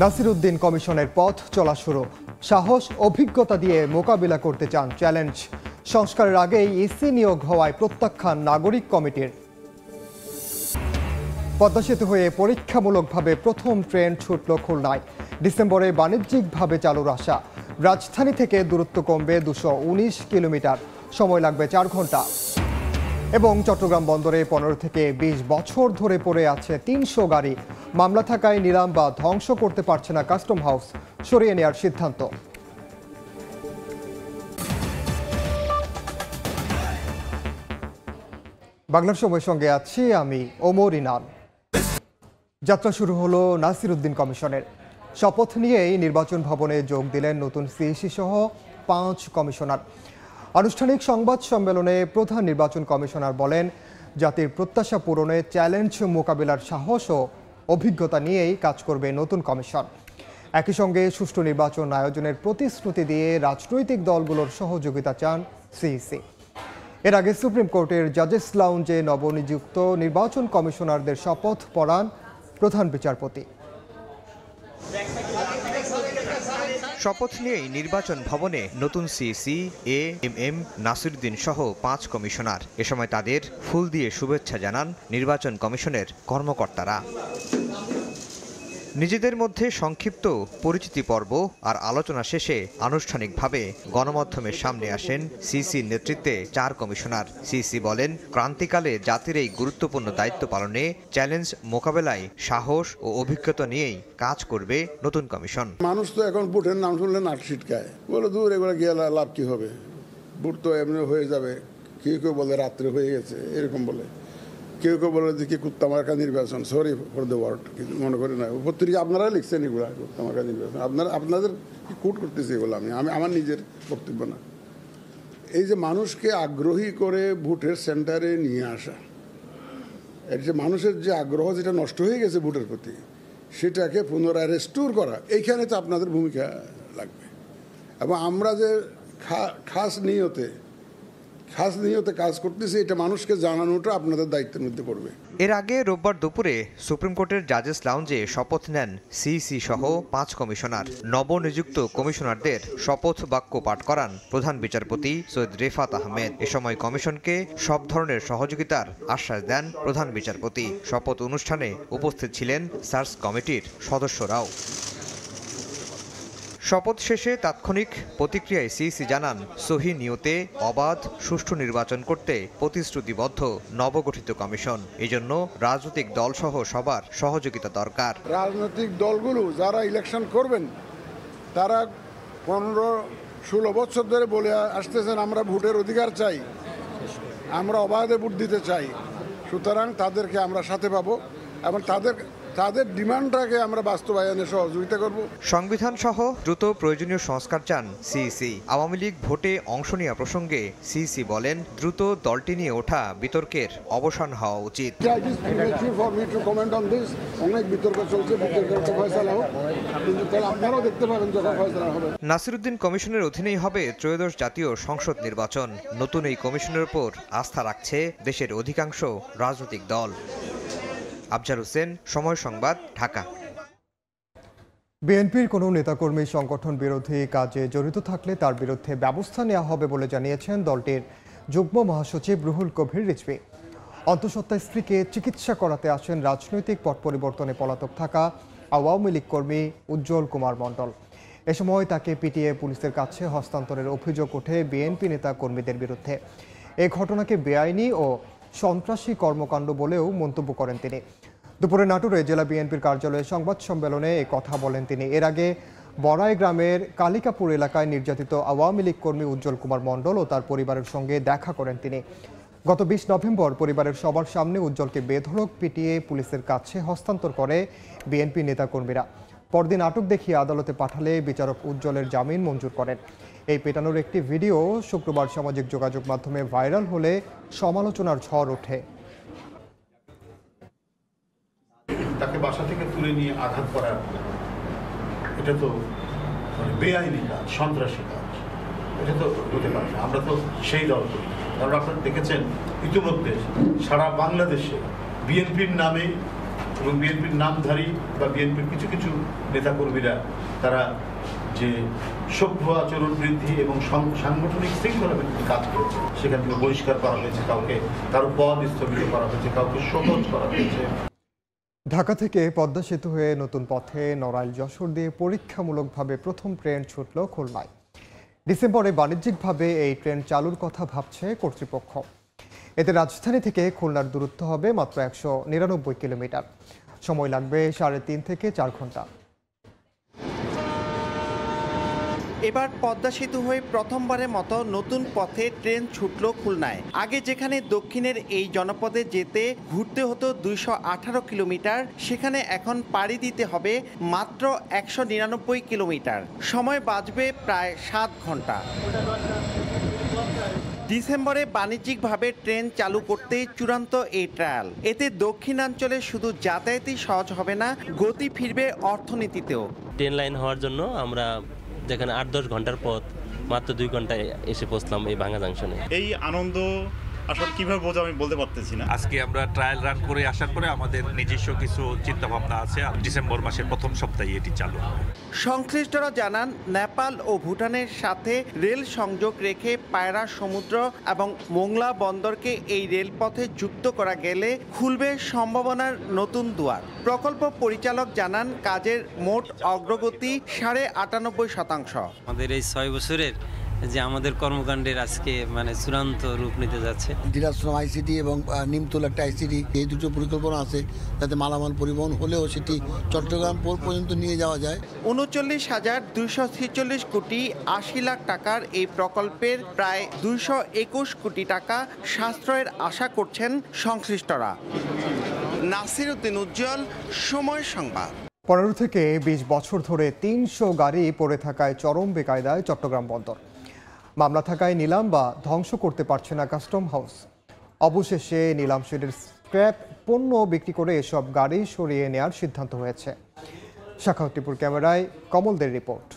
নাসিরউদ্দিন কমিশনের পথ চলা শুরু। সাহস অভিজ্ঞতা দিয়ে মোকাবিলা করতে চান চ্যালেঞ্জ। সংস্কারের আগেই ইসি নিয়োগ হওয়ায় প্রত্যাখ্যান নাগরিক কমিটির। পদ্মা সেতু হয়ে পরীক্ষামূলকভাবে প্রথম ট্রেন ছুটল খুলনায়। ডিসেম্বরে বাণিজ্যিকভাবে চালুর আশা। রাজধানী থেকে দূরত্ব কমবে 219 কিলোমিটার, সময় লাগবে 4 ঘন্টা। এবং চট্টগ্রাম বন্দরে 15 থেকে 20 বছর ধরে পড়ে আছে 300 গাড়ি। মামলা থাকায় নিলাম বা ধ্বংস করতে পারছে না কাস্টম হাউস, সরিয়ে নেওয়ার সিদ্ধান্ত। বাংলার সময়ের সঙ্গে আছি আমি ওমর ইনান। যাত্রা শুরু হলো নাসিরউদ্দিন কমিশনের। শপথ নিয়েই নির্বাচন ভবনে যোগ দিলেন নতুন সিইসি সহ 5 কমিশনার। আনুষ্ঠানিক সংবাদ সম্মেলনে প্রধান নির্বাচন কমিশনার বলেন, জাতির প্রত্যাশা পূরণে চ্যালেঞ্জ মোকাবিলার সাহস ও অভিজ্ঞতা নিয়েই কাজ করবে নতুন কমিশন। একই সঙ্গে সুষ্ঠু নির্বাচন আয়োজনের প্রতিশ্রুতি দিয়ে রাজনৈতিক দলগুলোর সহযোগিতা চান সিইসি। এর আগে সুপ্রিম কোর্টের জাজেস লাউঞ্জে নবনিযুক্ত নির্বাচন কমিশনারদের শপথ পড়ান প্রধান বিচারপতি। শপথ নিয়েই নির্বাচন ভবনে নতুন সিইসি এএমএম নাসিরউদ্দিন সহ 5 কমিশনার। এ সময় তাদের ফুল দিয়ে শুভেচ্ছা জানান নির্বাচন কমিশনের কর্মকর্তারা। নিজেদের মধ্যে সংক্ষিপ্ত পরিচিতি পর্ব আর আলোচনা শেষে আনুষ্ঠানিকভাবে গণমাধ্যমের সামনে আসেন সিইসির নেতৃত্বে 4 কমিশনার। সিইসি বলেন, ক্রান্তিকালে জাতির এই গুরুত্বপূর্ণ দায়িত্ব পালনে চ্যালেঞ্জ মোকাবেলায় সাহস ও অভিজ্ঞতা নিয়েই কাজ করবে নতুন কমিশন। মানুষ তো এখন বুটের নাম শুনলে নাক ছিটকায়, বলে দূর এগুলো গিয়ে লাভ কি হবে, বুট তো এমনি হয়ে যাবে। কেউ কেউ বলে রাত্রে হয়ে গেছে এরকম বলে, কেউ কেউ বলে যে কি কুত্তামার্কা নির্বাচন, সরি ফর দ্য ওয়ার্ড, কিছু মনে করি না। পত্রিকা আপনারা লিখছেন এগুলো কুত্তামার্কা নির্বাচন, আপনাদের কি কোট করতেছি এগুলো, আমি আমার নিজের বক্তব্য না। এই যে মানুষকে আগ্রহী করে ভোটের সেন্টারে নিয়ে আসা, এর যে মানুষের যে আগ্রহ যেটা নষ্ট হয়ে গেছে ভোটের প্রতি, সেটাকে পুনরায় রেস্টোর করা, এইখানে তো আপনাদের ভূমিকা লাগবে। এবং আমরা যে খাস নিয়তে কাজ করতেছি, এটা মানুষকে জানানোটা আপনাদের দায়িত্বের মধ্যে পড়বে। এর আগে রোববার দুপুরে সুপ্রিম কোর্টের জাজেস লাউঞ্জে শপথ নেন সিইসি সহ 5 কমিশনার। নবনিযুক্ত কমিশনারদের শপথ বাক্য পাঠ করান প্রধান বিচারপতি সৈয়দ রেফাত আহমেদ। এ সময় কমিশনকে সব ধরনের সহযোগিতার আশ্বাস দেন প্রধান বিচারপতি। শপথ অনুষ্ঠানে উপস্থিত ছিলেন সার্চ কমিটির সদস্যরাও। শপথ শেষে তাৎক্ষণিক প্রতিক্রিয়ায় সিইসি জানান, সহি নিয়তে অবাধ সুষ্ঠু নির্বাচন করতে প্রতিশ্রুতিবদ্ধ নবগঠিত কমিশন। এজন্য রাজনৈতিক দলসহ সবার সহযোগিতা দরকার। রাজনৈতিক দলগুলো যারা ইলেকশন করবেন, তারা 15-16 বছর ধরে বলে আসতেছেন আমরা ভোটের অধিকার চাই, আমরা অবাধে ভোট দিতে চাই। সুতরাং তাদেরকে আমরা সাথে পাবো এবং তাদের ডিমান্ডটাকে আমরা বাস্তবায়নে সহযোগিতা করব। সংবিধান সহ দ্রুত প্রয়োজনীয় সংস্কার চান সিইসি। আওয়ামী লীগ ভোটে অংশ নেওয়া প্রসঙ্গে সিইসি বলেন, দ্রুত দলটি নিয়ে ওঠা বিতর্কের অবসান হওয়া উচিত। নাসিরউদ্দিন কমিশনের অধীনেই হবে ত্রয়োদশ জাতীয় সংসদ নির্বাচন। নতুন এই কমিশনের উপর আস্থা রাখছে দেশের অধিকাংশ রাজনৈতিক দল। আফজার হোসেন, সময় সংবাদ, ঢাকা। বিএনপির কোনো নেতাকর্মী সংগঠন বিরোধী কাজে জড়িত থাকলে তার বিরুদ্ধে ব্যবস্থা নেওয়া হবে বলে জানিয়েছেন দলটির যুগ্ম মহাসচিব রুহুল কবির রিজভী। অন্তঃসত্ত্বা স্ত্রীকে চিকিৎসা করাতে আসেন রাজনৈতিক পট পরিবর্তনে পলাতক থাকা আওয়ামী লীগ কর্মী উজ্জ্বল কুমার মণ্ডল। এ সময় তাকে পিটিয়ে পুলিশের কাছে হস্তান্তরের অভিযোগ ওঠে বিএনপি নেতা কর্মীদের বিরুদ্ধে। এই ঘটনাকে বেআইনি ও সন্ত্রাসী কর্মকাণ্ড বলেও মন্তব্য করেন তিনি। দুপুরে নাটোরে জেলা বিএনপির কার্যালয়ে সংবাদ সম্মেলনে এ কথা বলেন তিনি। এর আগে বড়াই গ্রামের কালিকাপুর এলাকায় নির্যাতিত আওয়ামী লীগ কর্মী উজ্জ্বল কুমার মণ্ডল ও তার পরিবারের সঙ্গে দেখা করেন তিনি। গত 20 নভেম্বর পরিবারের সবার সামনে উজ্জ্বলকে বেধড়ক পিটিয়ে পুলিশের কাছে হস্তান্তর করে বিএনপি নেতাকর্মীরা। পরদিন আটক দেখিয়ে আদালতে পাঠালে বিচারক উজ্জ্বলের জামিন মঞ্জুর করেন। এই পেটানোর একটি ভিডিও শুক্রবার সামাজিক যোগাযোগ মাধ্যমে ভাইরাল হলে সমালোচনার ঝড় ওঠে। তাকে বাসা থেকে তুলে নিয়ে আঘাত করা, এটা তো বেআইনি কাজ, সন্ত্রাসী কাজ, এটা তো হতে পারে না। আমরা তো সেই দল করি। কারণ আপনারা দেখেছেন ইতিমধ্যে সারা বাংলাদেশে বিএনপির নামে এবং বিএনপির নামধারী বা বিএনপির কিছু কিছু নেতাকর্মীরা তারা যে সভ্য আচরণ বৃদ্ধি এবং সাংগঠনিক শৃঙ্খলা বৃদ্ধি কাজ করেছে, সেখান থেকে বহিষ্কার করা হয়েছে, কাউকে কারো পদ স্থগিত করা হয়েছে, কাউকে শোকজ করা হয়েছে। ঢাকা থেকে পদ্মা সেতু হয়ে নতুন পথে নড়াইল যশোর দিয়ে পরীক্ষামূলকভাবে প্রথম ট্রেন ছুটল খুলনায়। ডিসেম্বরে বাণিজ্যিকভাবে এই ট্রেন চালুর কথা ভাবছে কর্তৃপক্ষ। এতে রাজধানী থেকে খুলনার দূরত্ব হবে মাত্র 199 কিলোমিটার। সময় লাগবে 3.5 থেকে 4 ঘন্টা। এবার পদ্মা সেতু হয়ে প্রথমবারের মতো নতুন পথে ট্রেন ছুটল খুলনায়। আগে যেখানে দক্ষিণের এই জনপদে যেতে ঘুরতে হতো 218 কিলোমিটার, সেখানে এখন পাড়ি দিতে হবে মাত্র 199 কিলোমিটার। সময় বাঁচবে প্রায় 7 ঘন্টা। ডিসেম্বরে বাণিজ্যিকভাবে ট্রেন চালু করতে চূড়ান্ত এই ট্রায়াল। এতে দক্ষিণাঞ্চলে শুধু যাতায়াতই সহজ হবে না, গতি ফিরবে অর্থনীতিতেও। ট্রেন লাইন হওয়ার জন্য আমরা যেখানে 8-10 ঘন্টার পথ মাত্র 2 ঘন্টায় এসে পৌঁছলাম এই ভাঙ্গা জাংশনে। এই আনন্দ আসলে কিভাবে বোঝা আমি বলতে পারতেছি না। আজকে আমরা ট্রায়াল রান করে আসার পরে আমাদের নিজস্ব কিছু চিন্তা ভাবনা আছে। ডিসেম্বর মাসের প্রথম সপ্তাহে এটি চালু হবে। সংশ্লিষ্টরা জানান, নেপাল ও ভুটানের সাথে রেল সংযোগ রেখে পায়রা সমুদ্র এবং মোংলা বন্দরকে এই রেলপথে যুক্ত করা গেলে খুলবে সম্ভাবনার নতুন দুয়ার। প্রকল্প পরিচালক জানান, কাজের মোট অগ্রগতি 98.5%। আমাদের এই 6 বছরের যে আমাদের কর্মকাণ্ডের আজকে চূড়ান্ত রূপ নিতে যাচ্ছে। দিনাজপুর আইসিটি এবং নিমতল একটা আইসিটি, এই দুটো পরিকল্পনা আছে যাতে মালামাল পরিবহন হলেও সেটি চট্টগ্রাম পর্যন্ত নিয়ে যাওয়া যায়। 39,246 কোটি 80 লাখ টাকার এই প্রকল্পের প্রায় 221 কোটি টাকা সাশ্রয়ের আশা করছেন সংশ্লিষ্টরা। নাসির উদ্দিন উজ্জ্বল, সময় সংবাদ। 15 থেকে 20 বছর ধরে 300 গাড়ি পড়ে থাকায় চরম বেকায়দায় চট্টগ্রাম বন্দর। মামলা থাকায় নিলাম বা ধ্বংস করতে পারছে না কাস্টম হাউস। অবশেষে নিলাম শেডের স্ক্র্যাপ পণ্য বিক্রি করে এসব গাড়ি সরিয়ে নেওয়ার সিদ্ধান্ত হয়েছে। শাখাউদ্দিপুর ক্যামেরায় কমলদের রিপোর্ট।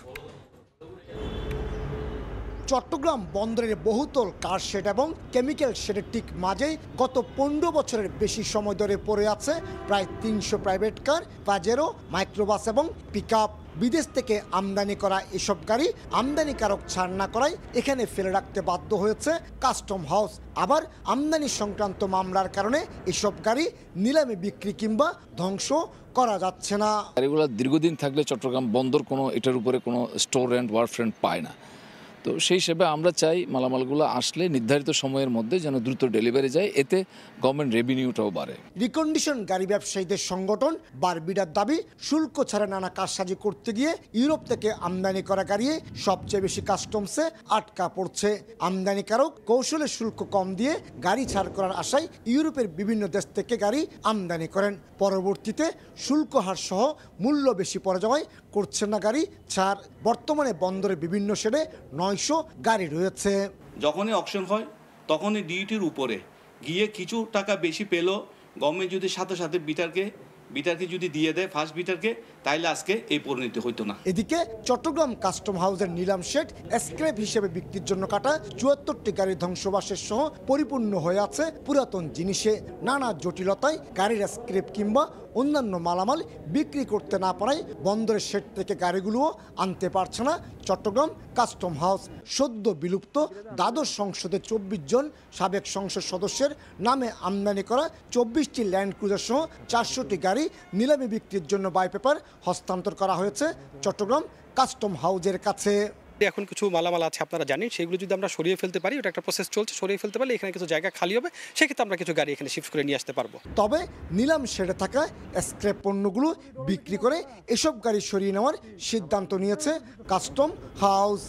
চট্টগ্রাম বন্দরের বহুতল কার শেড এবং কেমিক্যাল শেডের ঠিক মাঝেই গত 15 বছরের বেশি সময় ধরে পড়ে আছে প্রায় 300 প্রাইভেট কার, পাজেরো, মাইক্রোবাস এবং পিকআপ। বিদেশ থেকে আমদানি করা এসব গাড়ি আমদানিকারক ছাড় না করায় এখানে ফেলে রাখতে বাধ্য হয়েছে কাস্টম হাউস। আবার আমদানি সংক্রান্ত মামলার কারণে এসব গাড়ি নিলামে বিক্রি কিংবা ধ্বংস করা যাচ্ছে না। গাড়িগুলো দীর্ঘদিন থাকলে চট্টগ্রাম বন্দর এটার উপরে কোনো স্টোর অ্যান্ড ওয়ার্ক ফ্রন্ট পায় না। তো সেই হিসেবে আমরা চাই মালামালগুলো আসলে নির্ধারিত সময়ের মধ্যে যেন দ্রুত ডেলিভারি যায়, এতে গভর্নমেন্ট রেভিনিউটাও বাড়ে। রিকন্ডিশন গাড়ি ব্যবসায়ীদের সংগঠন বারবিডার দাবি, শুল্ক ছাড়া নানা কারসাজি করতে গিয়ে ইউরোপ থেকে আমদানি করা গাড়ি সবচেয়ে বেশি কাস্টমসে আটকা পড়ছে। আমদানিকারক কৌশলে শুল্ক কম দিয়ে গাড়ি ছাড় করার আশায় ইউরোপের বিভিন্ন দেশ থেকে গাড়ি আমদানি করেন। পরবর্তীতে শুল্ক হার সহ মূল্য বেশি পড়ে যাওয়ায় করছেন না গাড়ি ছাড়। বর্তমানে বন্দরের বিভিন্ন শেডে 900 গাড়ি রয়েছে। যখনই অকশন হয় তখনই ডিইটির উপরে গিয়ে কিছু টাকা বেশি পেল গভর্নমেন্ট যদি সাথে সাথে বিটারকে যদি দিয়ে দেয় ফার্স্ট বিটারকে, তাইলে আজকে এই পরিণতি হইতো না। এদিকে চট্টগ্রাম কাস্টম হাউসের নিলাম শেড স্ক্র্যাপ হিসেবে বিক্রির জন্য কাটা 74টি গাড়ির ধ্বংসবাসের সহ পরিপূর্ণ হয়ে আছে পুরাতন জিনিসে। নানা জটিলতায় গাড়ির স্ক্র্যাপ কিংবা অন্যান্য মালামাল বিক্রি করতে না পারায় বন্দরের শেড থেকে গাড়িগুলোও আনতে পারছে না চট্টগ্রাম কাস্টম হাউস। সদ্য বিলুপ্ত দ্বাদশ সংসদে 24 জন সাবেক সংসদ সদস্যের নামে আমদানি করা 24টি ল্যান্ড ক্রুজার সহ 400টি গাড়ি নিলামে বিক্রির জন্য বাই পেপার হস্তান্তর করা হয়েছে চট্টগ্রাম কাস্টম হাউসের কাছে। এখন কিছু মালামাল আছে আপনারা জানেন, সেগুলো যদি আমরা সরিয়ে ফেলতে পারি, ওটা একটা প্রসেস চলছে, সরিয়ে ফেলতে পারলে এখানে কিছু জায়গা খালি হবে, সেক্ষেত্রে আমরা কিছু গাড়ি এখানে শিফট করে নিয়ে আসতে পারবো। তবে নিলাম শেডে থাকা স্ক্র্যাপ পণ্যগুলো বিক্রি করে এসব গাড়ি সরিয়ে নেওয়ার সিদ্ধান্ত নিয়েছে কাস্টম হাউস।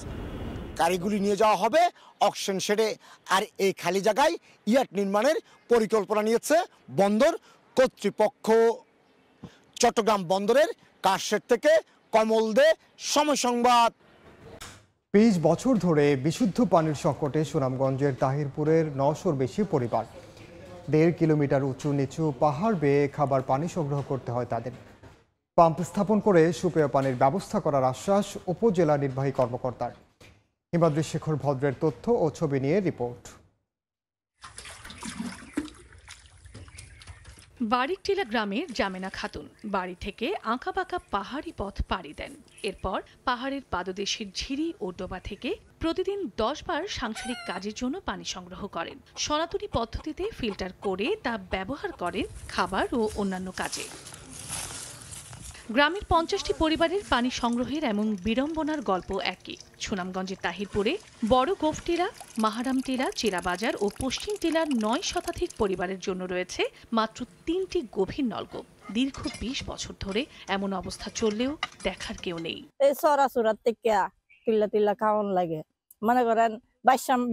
গাড়িগুলি নিয়ে যাওয়া হবে অকশন শেডে। আর এই খালি জায়গায় ইয়ার্ড নির্মাণের পরিকল্পনা নিয়েছে বন্দর কর্তৃপক্ষ। চট্টগ্রাম বন্দরের কার শেড থেকে কমল দে, সময় সংবাদ। 20 বছর ধরে বিশুদ্ধ পানির সংকটে সুনামগঞ্জের তাহিরপুরের 900-র বেশি পরিবার। 1.5 কিলোমিটার উঁচু নিচু পাহাড় বেয়ে খাবার পানি সংগ্রহ করতে হয় তাদের। পাম্প স্থাপন করে সুপেয় পানির ব্যবস্থা করার আশ্বাস উপজেলা নির্বাহী কর্মকর্তার। হিমাদ্রি শেখর ভদ্রের তথ্য ও ছবি নিয়ে রিপোর্ট। বাড়িকটিলা গ্রামের জামেনা খাতুন বাড়ি থেকে আঁকাবাঁকা পাহাড়ি পথ পাড়ি দেন। এরপর পাহাড়ের পাদদেশের ঝিরি ও ডোবা থেকে প্রতিদিন 10 বার সাংসারিক কাজের জন্য পানি সংগ্রহ করেন। সনাতনী পদ্ধতিতে ফিল্টার করে তা ব্যবহার করেন খাবার ও অন্যান্য কাজে। গ্রামের 50টি পরিবারের পানি সংগ্রহের এমন বিড়ম্বনার গল্প একই। সুনামগঞ্জের তাহিরপুরে বড় গোফটিলা, মাহারামটিলা, চিরাবাজার ও পশ্চিম টিলার 9 শতাধিক পরিবারের জন্য রয়েছে মাত্র 3টি গভীর নলকূপ। দীর্ঘ 20 বছর ধরে এমন অবস্থা চললেও দেখার কেউ নেই। এই সরাসরার থেকে তুল্লা খাওয়ান লাগে, মনে করেন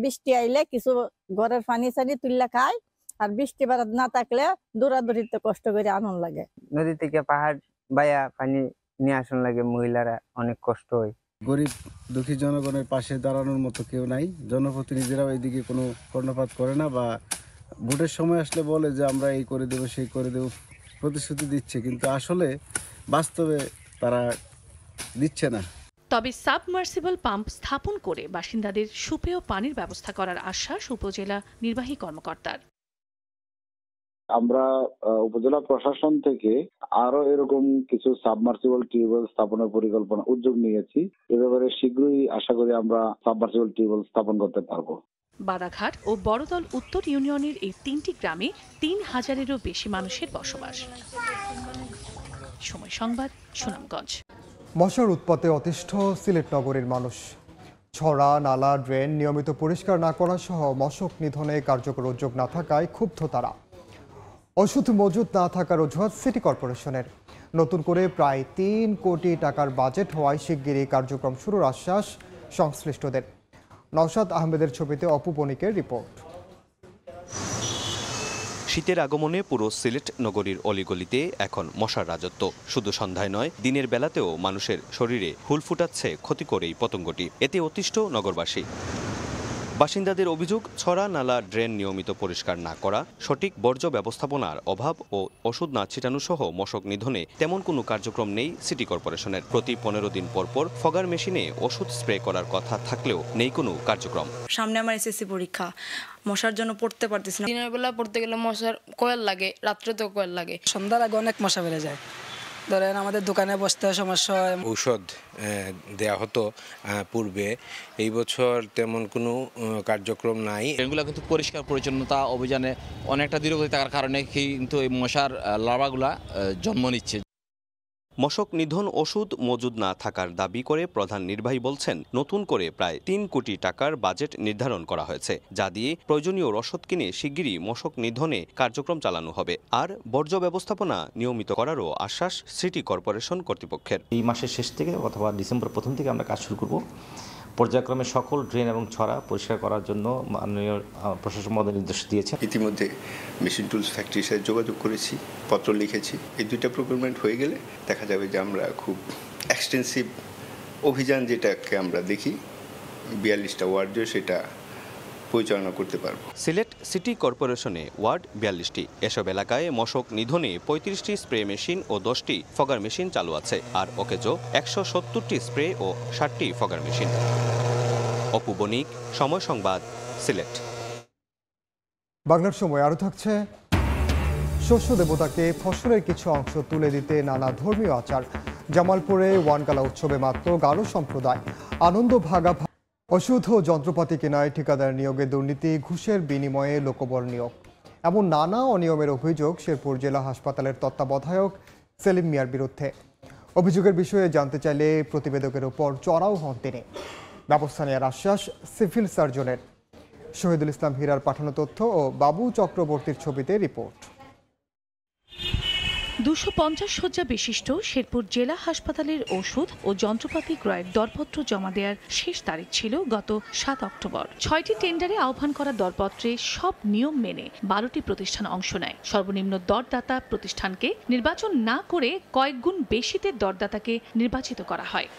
বৃষ্টি আইলে কিছু ঘরের পানি সানি তুল্লা খায়, আর বৃষ্টি বারাত না থাকলে দৌড়াদৌড়িতে কষ্ট করে আনন্দ লাগে। নদী থেকে পাহাড় বাইয়া পানি নিয়ে আসন লাগে, মহিলারা অনেক কষ্ট হয়। গরিব দুঃখী জনগণের পাশে দাঁড়ানোর মতো কেউ নাই। জনপ্রতিনিধিরাও এইদিকে কোনো কর্ণপাত করে না, বা ভোটের সময় আসলে বলে যে আমরা এই করে দেবো সেই করে দেবো, প্রতিশ্রুতি দিচ্ছে, কিন্তু আসলে বাস্তবে তারা দিচ্ছে না। তবে সাবমার্সিবল পাম্প স্থাপন করে বাসিন্দাদের সুপেয় পানির ব্যবস্থা করার আশ্বাস উপজেলা নির্বাহী কর্মকর্তার। আমরা উপজেলা প্রশাসন থেকে আরো এরকম কিছু সাবমার্সিবল টিউবওয়েল স্থাপনের পরিকল্পনা উদ্যোগ নিয়েছি। এ ব্যাপারে শীঘ্রই আশা করি আমরা সাবমার্সিবল টিউবওয়েল স্থাপন করতে পারবো। বাদাঘাট ও বড়দল উত্তর ইউনিয়নের এই 3টি গ্রামে 3000-এরও বেশি মানুষের বসবাস। সময় সংবাদ, সুনামগঞ্জ। মশার উৎপাতে অতিষ্ঠ সিলেট নগরীর মানুষ। ছড়া, নালা, ড্রেন নিয়মিত পরিষ্কার না করা সহ মশক নিধনে কার্যকর উদ্যোগ না থাকায় ক্ষুব্ধ তারা। ওষুধ মজুদ না থাকার অজুহাত সিটি কর্পোরেশনের। নতুন করে প্রায় 3 কোটি টাকার বাজেট হওয়ায় শিগগিরই কার্যক্রম শুরুর আশ্বাস সংশ্লিষ্টদের। নওশাদ আহমেদের ছবিতে অপু বণিকের রিপোর্ট। শীতের আগমনে পুরো সিলেট নগরীর অলিগলিতে এখন মশার রাজত্ব। শুধু সন্ধ্যায় নয়, দিনের বেলাতেও মানুষের শরীরে হুল ফুটাচ্ছে ক্ষতিকর এই পতঙ্গটি। এতে অতিষ্ঠ নগরবাসী। বাসিন্দাদের অভিযোগ, ছড়া, নালা, ড্রেন নিয়মিত পরিষ্কার না করা, সঠিক বর্জ্য ব্যবস্থাপনার অভাব ও ওষুধ না ছিটানো সহ মশক নিধনে তেমন কোনো কার্যক্রম নেই সিটি কর্পোরেশনের। প্রতি 15 দিন পর পর ফগার মেশিনে ওষুধ স্প্রে করার কথা থাকলেও নেই কোনো কার্যক্রম। সামনে আমার এসএসসি পরীক্ষা, মশার জন্য পড়তে পারতেছি না। দিনের বেলা পড়তে গেলে মশার কয়েল লাগে, রাত্রে তো কয়েল লাগে। সন্ধ্যার আগে অনেক মশা বেড়ে যায়। ধরেন আমাদের দোকানে বসতে সমস্যা হয়। ঔষধ দেয়া হতো পূর্বে, এই বছর তেমন কোনো কার্যক্রম নাই। এগুলো কিন্তু পরিষ্কার পরিচ্ছন্নতা অভিযানে অনেকটা দূরগতি থাকার কারণে কিন্তু এই মশার লার্ভাগুলা জন্ম নিচ্ছে। মশক নিধন ওষুধ মজুদ না থাকার দাবি করে প্রধান নির্বাহী বলছেন, নতুন করে প্রায় 3 কোটি টাকার বাজেট নির্ধারণ করা হয়েছে, যা দিয়ে প্রয়োজনীয় রসদ কিনে শিগগিরই মশক নিধনে কার্যক্রম চালানো হবে। আর বর্জ্য ব্যবস্থাপনা নিয়মিত করারও আশ্বাস সিটি কর্পোরেশন কর্তৃপক্ষের। এই মাসের শেষ থেকে অথবা ডিসেম্বর প্রথম থেকে আমরা কাজ শুরু করব। পর্যায়ক্রমে সকল ড্রেন এবং ছড়া পরিষ্কার করার জন্য মাননীয় প্রশাসন মহোদয় নির্দেশ দিয়েছেন। ইতিমধ্যে মেশিন টুলস ফ্যাক্টরির সাথে যোগাযোগ করেছি, পত্র লিখেছি। এই 2টা প্রকিউরমেন্ট হয়ে গেলে দেখা যাবে যে আমরা খুব এক্সটেন্সিভ অভিযান, যেটাকে আমরা দেখি 42টা ওয়ার্ড, সেটা পরিচালনা করতে পারবো। সিলেট সিটি কর্পোরেশনে ওয়ার্ড 42টি। এসব এলাকায় মশক নিধনে 35টি স্প্রে মেশিন ও 10টি ফগার মেশিন চালু আছে, আর অকেজো 170টি স্প্রে ও 60টি ফগার মেশিন। অপু বণিক, সময় সংবাদ, সিলেট। বাংলার সময় আরও থাকছে, শস্য দেবতাকে ফসলের কিছু অংশ তুলে দিতে নানা ধর্মীয় আচার। জামালপুরে ওয়ানগালা উৎসবে মাত্র গারো সম্প্রদায়। আনন্দ ভাগা। ওষুধ ও যন্ত্রপাতি কেনায় ঠিকাদার নিয়োগে দুর্নীতি, ঘুষের বিনিময়ে লোকবল নিয়োগ, এমন নানা অনিয়মের অভিযোগ শেরপুর জেলা হাসপাতালের তত্ত্বাবধায়ক সেলিম মিয়ার বিরুদ্ধে। অভিযোগের বিষয়ে জানতে চাইলে প্রতিবেদকের উপর চড়াও হন তিনি। ব্যবস্থা নেওয়ার আশ্বাস সিভিল সার্জনের। শহীদুল ইসলাম হীরার পাঠানো তথ্য ও বাবু চক্রবর্তীর ছবিতে রিপোর্ট। 250 শয্যা বিশিষ্ট শেরপুর জেলা হাসপাতালের ওষুধ ও যন্ত্রপাতি ক্রয়ের দরপত্র জমা দেওয়ার শেষ তারিখ ছিল গত 7 অক্টোবর। 6টি টেন্ডারে আহ্বান করা দরপত্রে সব নিয়ম মেনে 12টি প্রতিষ্ঠান অংশ নেয়। সর্বনিম্ন দরদাতা প্রতিষ্ঠানকে নির্বাচন না করে কয়েক গুণ বেশিতে দরদাতাকে নির্বাচিত করা হয়।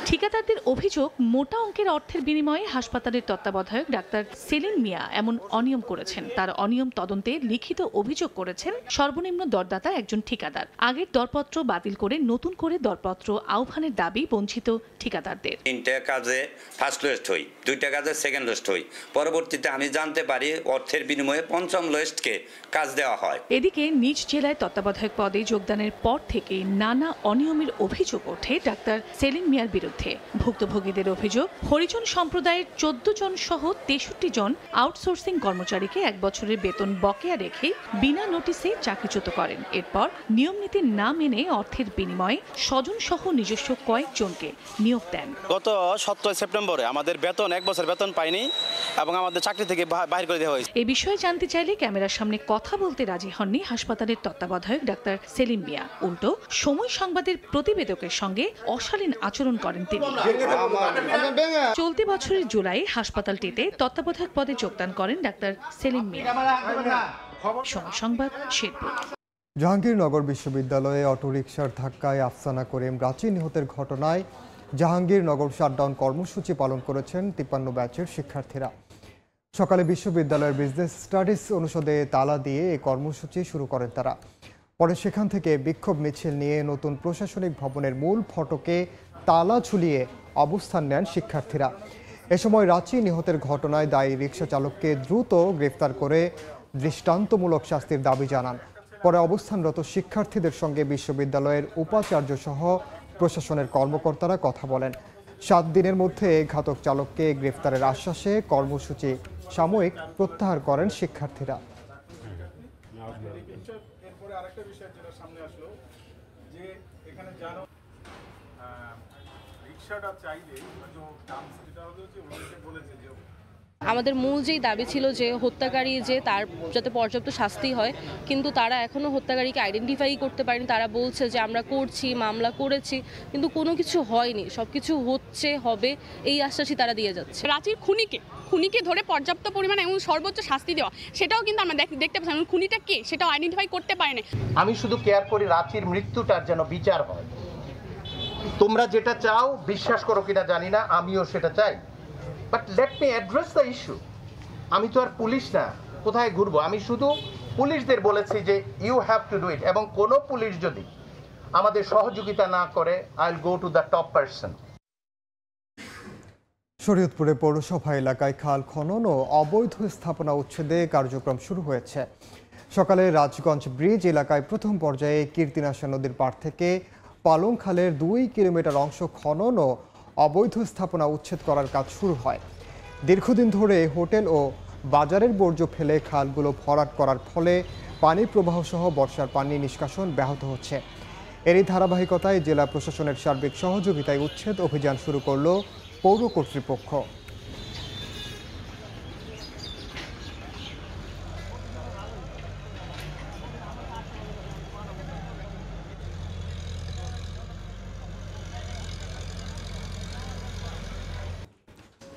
ঠিকাদারদের অভিযোগ, মোটা অঙ্কের অর্থের বিনিময়ে হাসপাতালের তত্ত্বাবধায়ক ডাক্তার সেলিম মিয়া এমন অনিয়ম করেছেন। তার অনিয়ম তদন্তে লিখিত অভিযোগ করেছেন সর্বনিম্ন দরদাতা একজন ঠিকাদার। আগের দরপত্র বাতিল করে নতুন করে দরপত্র আহ্বানের দাবি বঞ্চিত ঠিকাদারদের। 3টা কাজে ফার্স্ট লোয়েস্ট হই, 2টা কাজে সেকেন্ড লোয়েস্ট হই, পরবর্তীতে আমি জানতে পারি অর্থের বিনিময়ে 5ম লোয়েস্টকে কাজ দেওয়া হয়। এদিকে নিজ জেলায় তত্ত্বাবধায়ক পদে যোগদানের পর থেকে নানা অনিয়মের অভিযোগ ওঠে ডাক্তার সেলিম মিয়ার বিরুদ্ধে। ভুক্তভোগীদের অভিযোগ, হরিজন সম্প্রদায়ের 14 জন সহ 63 জন আউটসোর্সিং কর্মচারীকে 1 বছরের বেতন বকেয়া রেখে বিনা নোটিশে চাকরিচ্যুত করেন। এরপর নিয়ম নীতি না মেনে অর্থের বিনিময়ে স্বজন সহ নিজস্ব কয়েকজনকে নিয়োগ দেন। গত 17 সেপ্টেম্বরে আমাদের বেতন 1 বছর বেতন পাইনি এবং আমাদের চাকরি থেকে বাইরে করে দেওয়া হয়েছে। এই বিষয়ে জানতে চাইলে ক্যামেরার সামনে কথা বলতে রাজি হননি হাসপাতালের তত্ত্বাবধায়ক ডাক্তার সেলিম মিয়া। উল্টো সময় সংবাদের প্রতিবেদকের সঙ্গে অশালীন আচরণ করেন তিনি। চলতি বছরের জুলাই হাসপাতালটিতে তত্ত্বাবধায়ক পদে যোগদান করেন ডাক্তার সেলিম মিয়া। সময় সংবাদ, শেরপুর। জাহাঙ্গীরনগর বিশ্ববিদ্যালয়ে অটোরিকশার ধাক্কায় আফসানা করিম রাঁচি নিহতের ঘটনায় জাহাঙ্গীরনগর শাটডাউন কর্মসূচি পালন করেছেন 53 ব্যাচের শিক্ষার্থীরা। সকালে বিশ্ববিদ্যালয়ের বিজনেস স্টাডিজ অনুষদে তালা দিয়ে এই কর্মসূচি শুরু করেন তারা। পরে সেখান থেকে বিক্ষোভ মিছিল নিয়ে নতুন প্রশাসনিক ভবনের মূল ফটকে তালা ঝুলিয়ে অবস্থান নেন শিক্ষার্থীরা। এ সময় রাঁচি নিহতের ঘটনায় দায়ী রিকশা চালককে দ্রুত গ্রেফতার করে দৃষ্টান্তমূলক শাস্তির দাবি জানান। পরে অবস্থানরত শিক্ষার্থীদের সঙ্গে বিশ্ববিদ্যালয়ের উপাচার্য সহ প্রশাসনের কর্মকর্তারা কথা বলেন। 7 দিনের মধ্যে ঘাতক চালককে গ্রেফতারের আশ্বাসে কর্মসূচি সাময়িক প্রত্যাহার করেন শিক্ষার্থীরা। আমাদের মূল যেই দাবি ছিল যে হত্যাকারী যে তার যাতে পর্যাপ্ত শাস্তি হয়, কিন্তু তারা এখনো হত্যাকারীকে আইডেন্টিফাই করতে পারেনি। তারা বলছে যে আমরা করছি, মামলা করেছি, কিন্তু কোনো কিছু হয়নি, সবকিছু হচ্ছে, হবে, এই আশ্বাসই তারা দিয়ে যাচ্ছে। রাঁচির খুনিকে ধরে পর্যাপ্ত পরিমাণে এবং সর্বোচ্চ শাস্তি দেওয়া, সেটাও কিন্তু আমরা দেখতে পাচ্ছি। খুনিটা কে সেটাও আইডেন্টিফাই করতে পারে না। আমি শুধু কেয়ার করি রাঁচির মৃত্যুটার যেন বিচার হয়। তোমরা যেটা চাও, বিশ্বাস করো কিনা জানি না, আমিও সেটা চাই। But let me address the issue. আমি তো আর পুলিশ না, কোথায় ঘুরবো? আমি শুধু পুলিশদের বলেছি যে you have to do it, এবং কোনো পুলিশ যদি আমাদের সহযোগিতা না করে, I will go to the top person. শরীয়তপুরে পৌরসভা এলাকায় খাল খনন ও অবৈধ স্থাপনা উচ্ছেদে কার্যক্রম শুরু হয়েছে। সকালে রাজগঞ্জ ব্রিজ এলাকায় প্রথম পর্যায়ে কীর্তিনাশা নদীর পাড় থেকে পালং খালের 2 কিলোমিটার অংশ খনন ও অবৈধ স্থাপনা উচ্ছেদ করার কাজ শুরু হয়। দীর্ঘদিন ধরে হোটেল ও বাজারের বর্জ্য ফেলে খালগুলো ভরাট করার ফলে পানি প্রবাহ সহ বর্ষার পানি নিষ্কাশন ব্যাহত হচ্ছে। এরই ধারাবাহিকতায় জেলা প্রশাসনের সার্বিক সহযোগিতায় উচ্ছেদ অভিযান শুরু করল পৌর কর্তৃপক্ষ।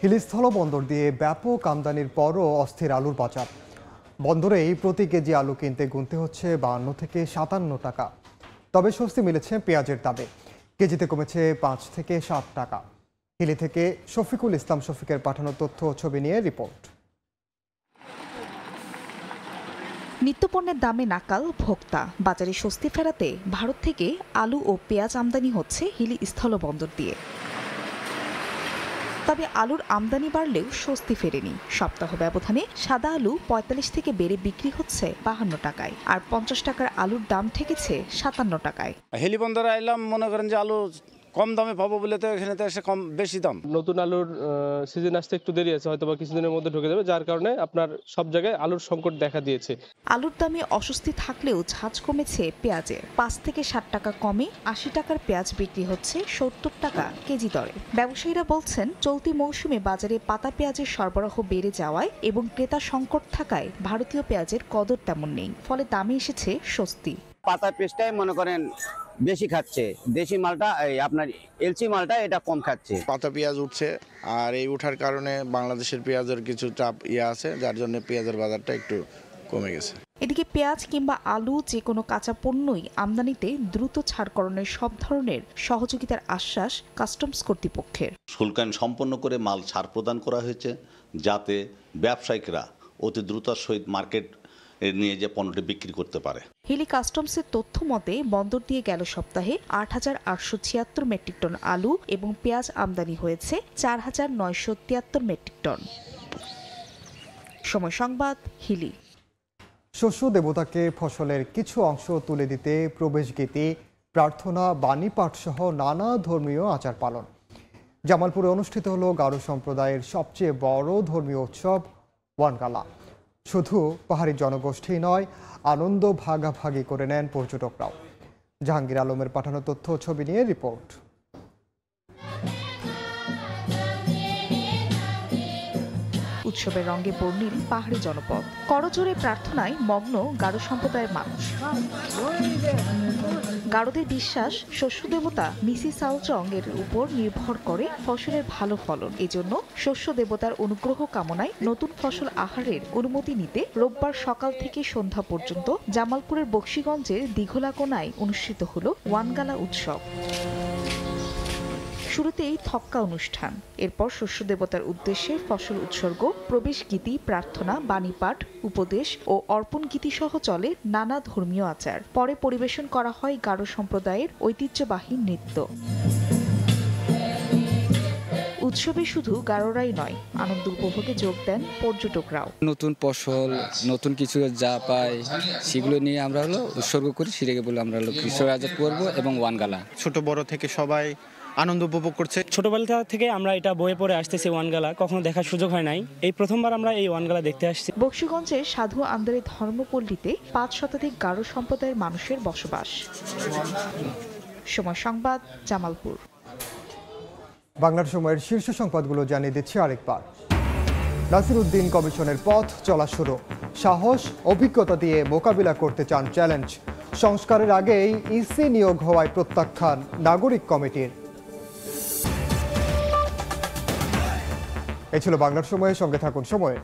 হিলিস্থল বন্দর দিয়ে ব্যাপক আমদানির পরও অস্থির আলুর বাজার। বন্দরেই প্রতি কেজি আলু কিনতে গুনতে হচ্ছে 52 থেকে 57 টাকা। তবে স্বস্তি মিলেছে পেঁয়াজের দামে, কেজিতে কমেছে 5 থেকে 7 টাকা। হিলি থেকে শফিকুল ইসলাম শফিকের পাঠানো তথ্য ও ছবি নিয়ে রিপোর্ট। নিত্যপণ্যের দামে নাকাল ভোক্তা। বাজারে স্বস্তি ফেরাতে ভারত থেকে আলু ও পেঁয়াজ আমদানি হচ্ছে হিলি স্থলবন্দর দিয়ে। তবে আলুর আমদানি বাড়লেও স্বস্তি ফেরেনি। সপ্তাহ ব্যবধানে সাদা আলু 45 থেকে বেড়ে বিক্রি হচ্ছে 52 টাকায়, আর 50 টাকার আলুর দাম ঠেকেছে 57 টাকায়। হেলি বন্দরে আইলাম, মনে করেন যে আলু কম দামে পাবো বলে, তো এখানে তো এসে কম বেশি দাম। নতুন আলুর সিজন আসতে একটু দেরি আছে, হয়তো বা কিছুদিনের মধ্যে ঢুকে যাবে, যার কারণে আপনার সব জায়গায় আলুর সংকট দেখা দিয়েছে। আলুর দামে অস্বস্তি থাকলেও ঝাঁজ কমেছে পেঁয়াজের। 5 থেকে 60 টাকা কমে 80 টাকার পেঁয়াজ বিক্রি হচ্ছে 70 টাকা কেজি দরে। ব্যবসায়ীরা বলছেন, চলতি মৌসুমে বাজারে পাতা পেঁয়াজের সরবরাহ বেড়ে যাওয়ায় এবং ক্রেতা সংকট থাকায় ভারতীয় পেঁয়াজের কদর তেমন নেই, ফলে দামে এসেছে স্বস্তি। পাতা পেঁয়াজটাই মনে করেন বেশি খাচ্ছে, দেশি মালটা আপনার এলসি মালটা এটা কম খাচ্ছে। পাতা পেঁয়াজ উঠছে, আর এই উঠার কারণে বাংলাদেশের পেঁয়াজের কিছু চাপ আছে, যার জন্য পেঁয়াজের বাজারটা একটু কমে গেছে। এদিকে পেঁয়াজ কিংবা আলু যে কোনো কাঁচা পণ্যই আমদানিতে দ্রুত ছাড়করণের সব ধরনের সহযোগিতার আশ্বাস কাস্টমস কর্তৃপক্ষের। শুল্কায়ন সম্পন্ন করে মাল ছাড় প্রদান করা হয়েছে, যাতে ব্যবসায়িকরা অতি দ্রুতার সহিত মার্কেট নিয়ে যে পণ্যটি বিক্রি করতে পারে। হিলি কাস্টমসের তথ্য মতে বন্দর দিয়ে গেল সপ্তাহে ৮,৮৭৬ মেট্রিক টন আলু এবং পেঁয়াজ আমদানি হয়েছে ৪,৯৭৩ মেট্রিক টন। সময় সংবাদ, হিলি। শস্য দেবতাকে ফসলের কিছু অংশ তুলে দিতে প্রবেশগীতি, প্রার্থনা, বাণী পাঠ সহ নানা ধর্মীয় আচার পালন। জামালপুরে অনুষ্ঠিত হলো গারো সম্প্রদায়ের সবচেয়ে বড় ধর্মীয় উৎসব ওয়ানগালা। শুধু পাহাড়ি জনগোষ্ঠী নয়, আনন্দ ভাগাভাগি করে নেন পর্যটকরাও। জাহাঙ্গীর আলমের পাঠানো তথ্য ছবি নিয়ে রিপোর্ট। উৎসবের রঙে বর্ণিল পাহাড়ি জনপদ। করজোড়ে প্রার্থনায় মগ্ন গারো সম্প্রদায়ের মানুষ। গারোদের বিশ্বাস, শস্য দেবতা মিসি সাউচং এর উপর নির্ভর করে ফসলের ভালো ফলন। এজন্য শস্য দেবতার অনুগ্রহ কামনায় নতুন ফসল আহারের অনুমতি নিতে রোববার সকাল থেকে সন্ধ্যা পর্যন্ত জামালপুরের বক্সিগঞ্জের দীঘলাকোনায় অনুষ্ঠিত হলো ওয়ানগালা উৎসব। শুরুতেই থক্কা অনুষ্ঠান, এরপর শস্য দেবতার উদ্দেশ্যে ফসল উৎসর্গ, প্রবেশ গীতি, প্রার্থনা, বাণীপাঠ, উপদেশ ও অর্পণ গীতি সহ চলে নানা ধর্মীয় আচার। পরে পরিবেশন করা হয় গারো সম্প্রদায়ের ঐতিহ্যবাহী নৃত্য। উৎসবে শুধু গারোরাই নয়, আনন্দ উপভোগে যোগ দেন পর্যটকরাও। নতুন ফসল, নতুন কিছু যা পাই সেগুলো নিয়ে আমরা উৎসর্গ করি, সেটাকে বলে আমরা কৃষক আজাদ করব এবং ওয়ানগালা। ছোট বড় থেকে সবাই আনন্দ উপভোগ করছে। ছোটবেলা থেকে আমরা এটা বইয়ে পড়ে আসতেছি ওয়ানগালা, কখনো দেখার সুযোগ হয় নাই, এই প্রথমবার আমরা এই ওয়ানগালা দেখতে আসছি। বক্সিগঞ্জের সাধু আন্দারে ধর্মপল্লীতে ৫ শতাধিক গারো সম্প্রদায়ের মানুষের বসবাস। সময় সংবাদ, জামালপুর। বাংলার সময়ের শীর্ষ সংবাদগুলো জানিয়ে দিচ্ছি আরেকবার। নাসিরউদ্দিন কমিশনের পথ চলা শুরু। সাহস, অভিজ্ঞতা দিয়ে মোকাবিলা করতে চান চ্যালেঞ্জ। সংস্কারের আগেই ইসি নিয়োগ হওয়ায় প্রত্যাখ্যান নাগরিক কমিটির। এ ছিল বাংলার সময়ের সঙ্গে থাকুন সময়ে।